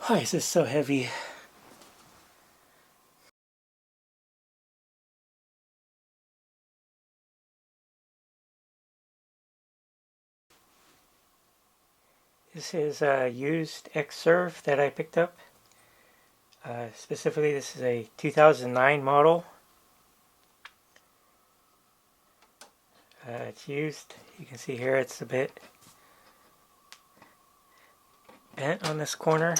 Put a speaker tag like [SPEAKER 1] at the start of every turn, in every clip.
[SPEAKER 1] Why is this so heavy? This is a used X-Serve that I picked up. Specifically, this is a 2009 model. It's used. You can see here it's a bit bent on this corner.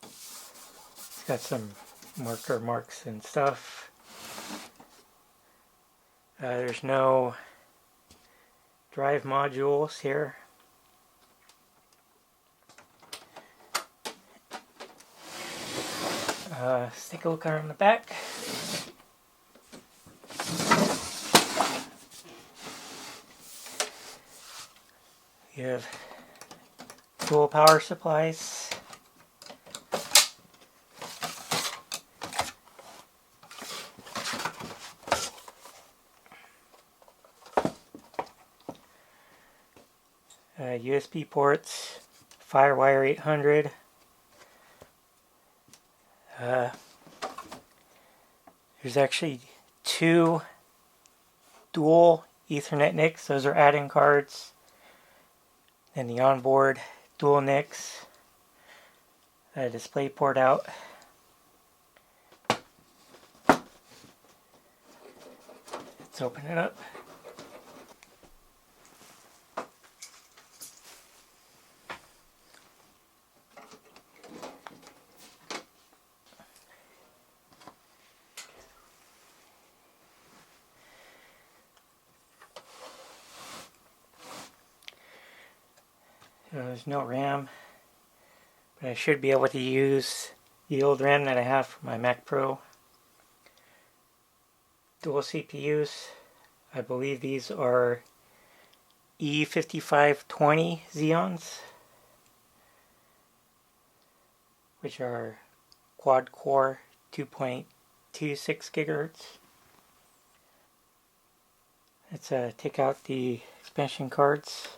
[SPEAKER 1] It's got some marker marks and stuff. There's no drive modules here. Let's take a look around the back. You have dual power supplies. USB ports, Firewire 800. There's actually two dual Ethernet NICs. Those are add-in cards. And the onboard dual NICs. Display port out. Let's open it up. There's no RAM, but I should be able to use the old RAM that I have for my Mac Pro. Dual CPUs. I believe these are E5520 Xeons, which are quad core 2.26 gigahertz. Let's take out the expansion cards.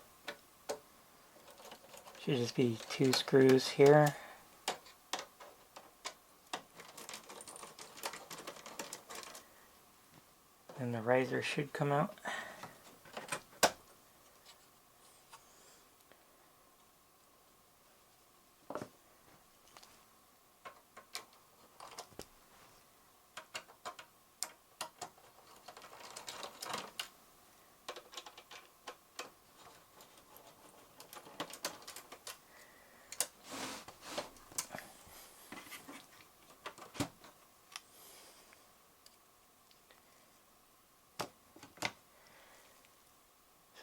[SPEAKER 1] Should just be two screws here. And the riser should come out.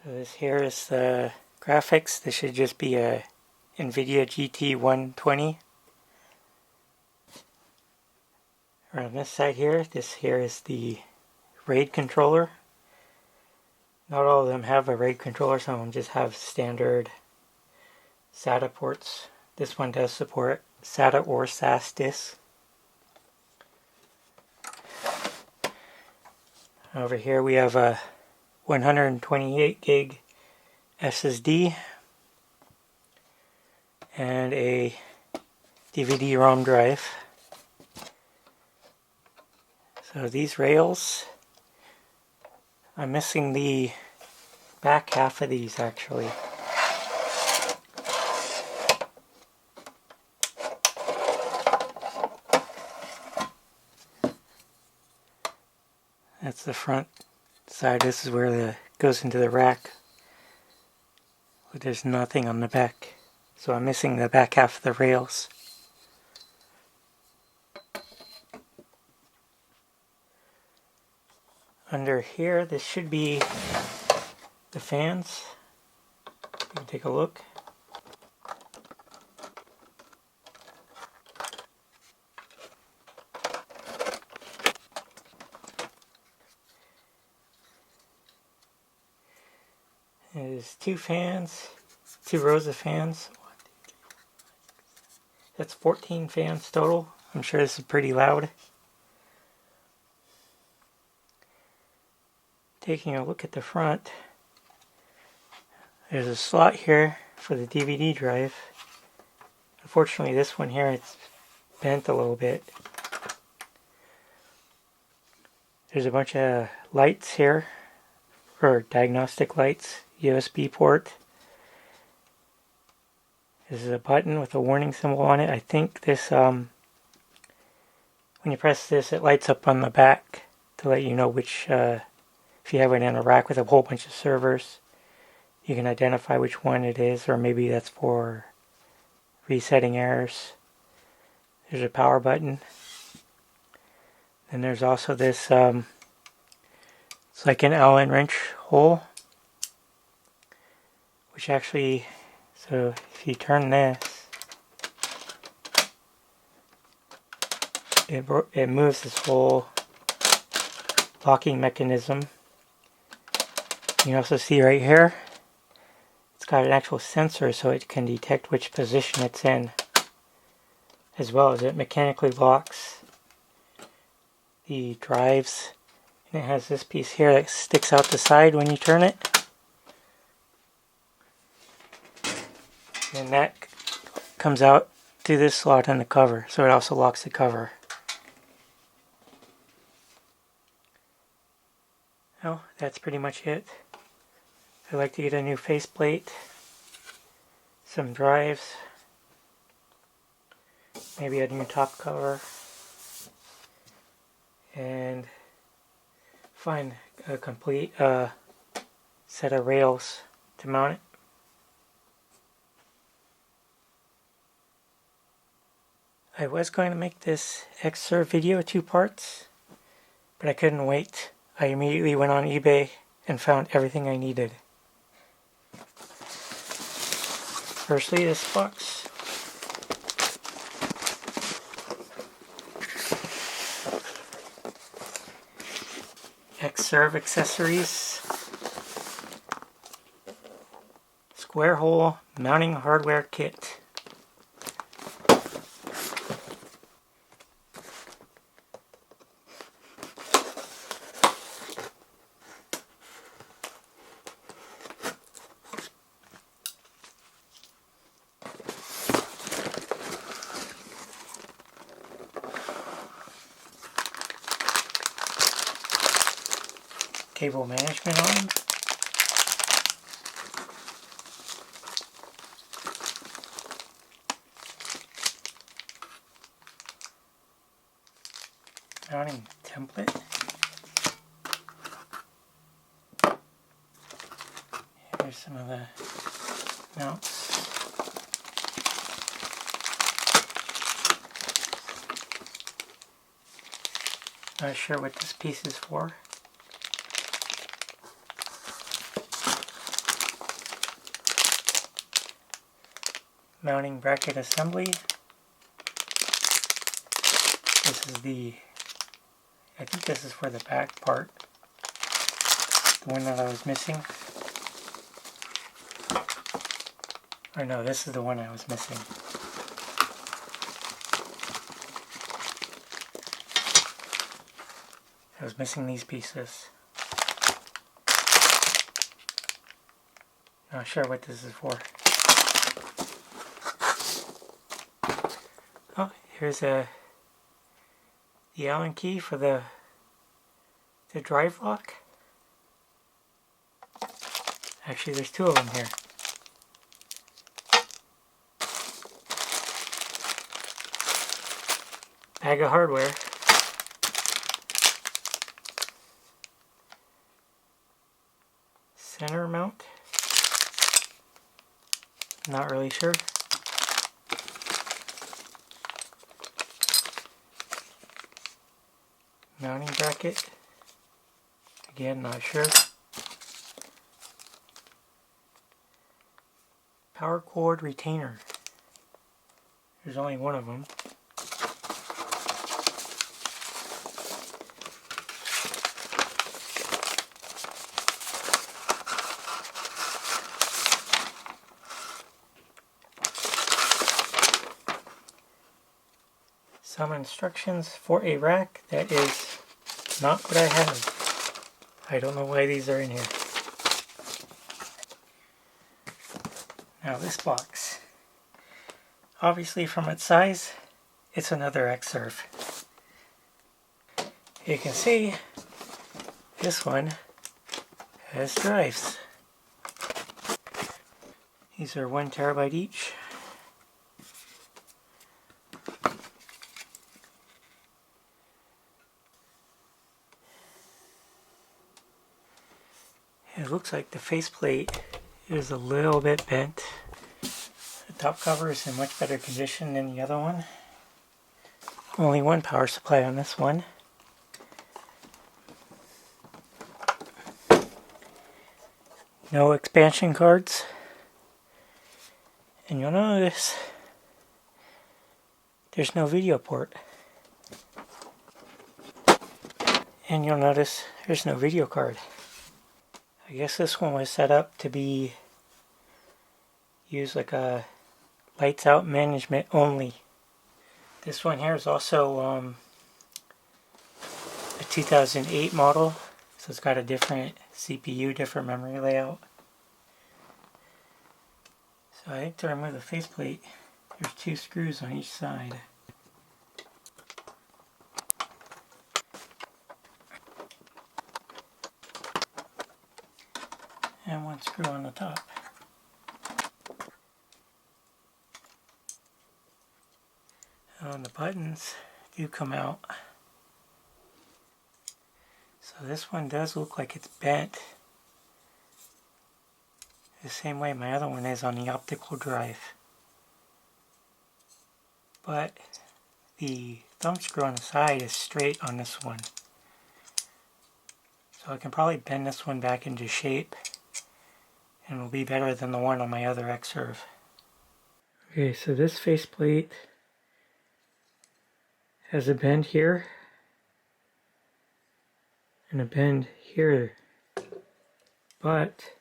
[SPEAKER 1] So this here is the graphics. This should just be a NVIDIA GT 120. Around this side here, this here is the RAID controller. Not all of them have a RAID controller, some of them just have standard SATA ports. This one does support SATA or SAS disks. Over here we have a 128 gig SSD and a DVD-ROM drive. So these rails, I'm missing the back half of these actually. That's the front side. This is where it goes into the rack. But there's nothing on the back. So I'm missing the back half of the rails. Under here, this should be the fans. You can take a look. There's two fans, two rows of fans. That's 14 fans total. I'm sure this is pretty loud. Taking a look at the front, There's a slot here for the DVD drive. Unfortunately, this one here, it's bent a little bit. There's a bunch of lights here, or diagnostic lights, USB port. This is a button with a warning symbol on it. I think this, when you press this, it lights up on the back to let you know which, if you have it in a rack with a whole bunch of servers, you can identify which one it is, or maybe that's for resetting errors. There's a power button. Then there's also this, it's like an Allen wrench hole, which actually, so if you turn this, it moves this whole locking mechanism. You can also see right here, it's got an actual sensor so it can detect which position it's in, as well as it mechanically locks the drives. And it has this piece here that sticks out the side when you turn it. And that comes out through this slot on the cover, so it also locks the cover. Well, that's pretty much it. I'd like to get a new faceplate, some drives, maybe a new top cover, and find a complete set of rails to mount it. I was going to make this Xserve video 2 parts, but I couldn't wait. I immediately went on eBay and found everything I needed. Firstly, this box. Xserve accessories. Square hole mounting hardware kit. Cable management arm. Mounting template. Here's some of the mounts. Not sure what this piece is for. Mounting bracket assembly. This is I think this is for the back part. The one that I was missing. Or no, this is the one I was missing. I was missing these pieces. Not sure what this is for. Oh, here's the Allen key for the drive lock. Actually, there's 2 of them here. Bag of hardware. Center mount. Not really sure. Mounting bracket. Again, not sure. Power cord retainer. There's only one of them. Some instructions for a rack that is not what I have. I don't know why these are in here. Now this box, obviously from its size, it's another X-Serve. You can see this one has drives. These are 1 terabyte each. It looks like the faceplate is a little bit bent. The top cover is in much better condition than the other one. Only one power supply on this one. No expansion cards. And you'll notice there's no video port. And you'll notice there's no video card. I guess this one was set up to be used like a lights out management only. This one here is also a 2008 model, so it's got a different CPU, different memory layout. So I think to remove the faceplate, there's 2 screws on each side. And 1 screw on the top. And the buttons do come out. So this one does look like it's bent the same way my other one is on the optical drive. But the thumb screw on the side is straight on this one. So I can probably bend this one back into shape and it'll be better than the one on my other X-Serve. Okay, so this faceplate has a bend here and a bend here, but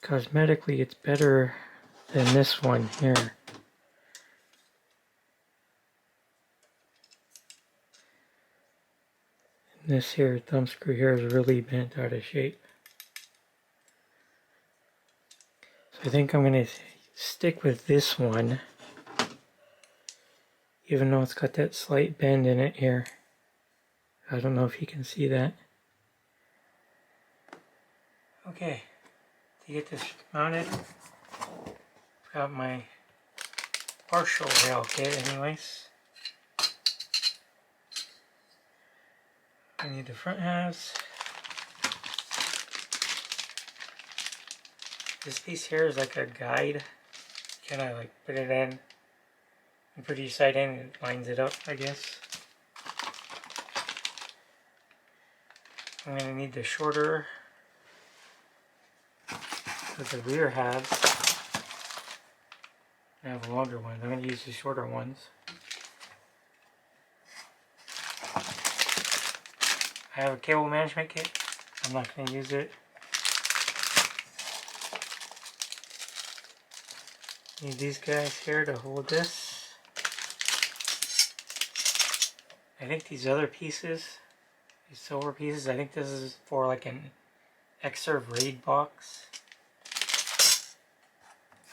[SPEAKER 1] cosmetically it's better than this one here. And this here thumb screw here is really bent out of shape. So I think I'm going to stick with this one, even though it's got that slight bend in it here. I don't know if you can see that. Okay, to get this mounted, I've got my partial rail kit anyways. I need the front halves. This piece here is like a guide. Kind of like put it in and put each side in, it lines it up, I guess. I'm going to need the shorter with the rear halves. I have longer ones. I'm going to use the shorter ones. I have a cable management kit. I'm not going to use it. Need these guys here to hold this. I think these other pieces, these silver pieces, I think this is for like an X-Serve RAID box.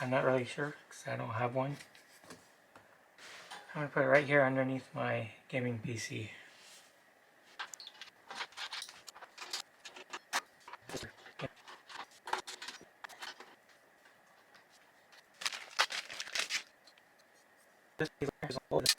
[SPEAKER 1] I'm not really sure because I don't have one. I'm going to put it right here underneath my gaming PC. This piece is all this.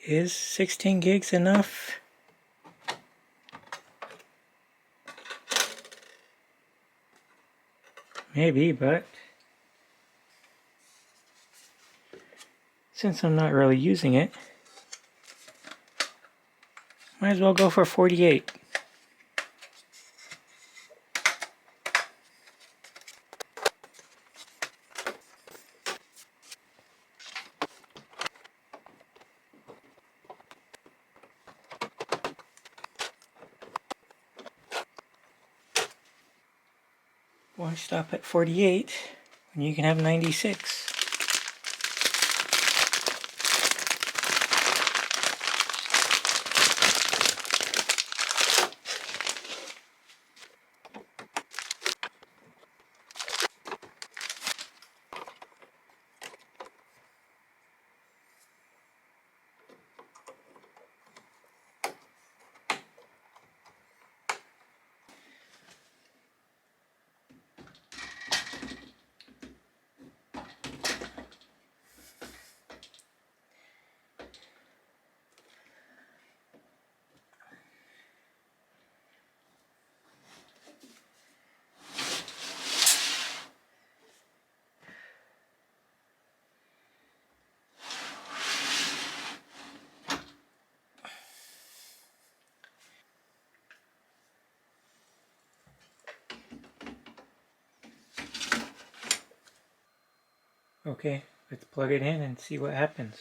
[SPEAKER 1] Is 16 gigs enough? Maybe, but since I'm not really using it, might as well go for 48. Why stop at 48 when you can have 96? Okay, let's plug it in and see what happens.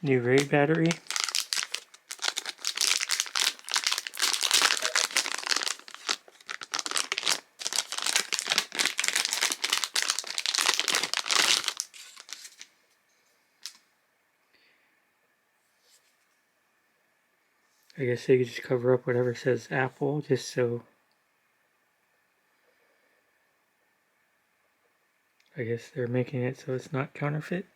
[SPEAKER 1] New RAID battery. I guess they could just cover up whatever says Apple just so I guess they're making it so it's not counterfeit.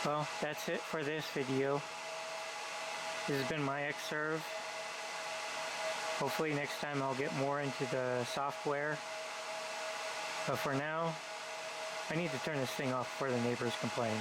[SPEAKER 1] Well, that's it for this video. This has been my Xserve. Hopefully next time I'll get more into the software. But for now, I need to turn this thing off before the neighbors complain.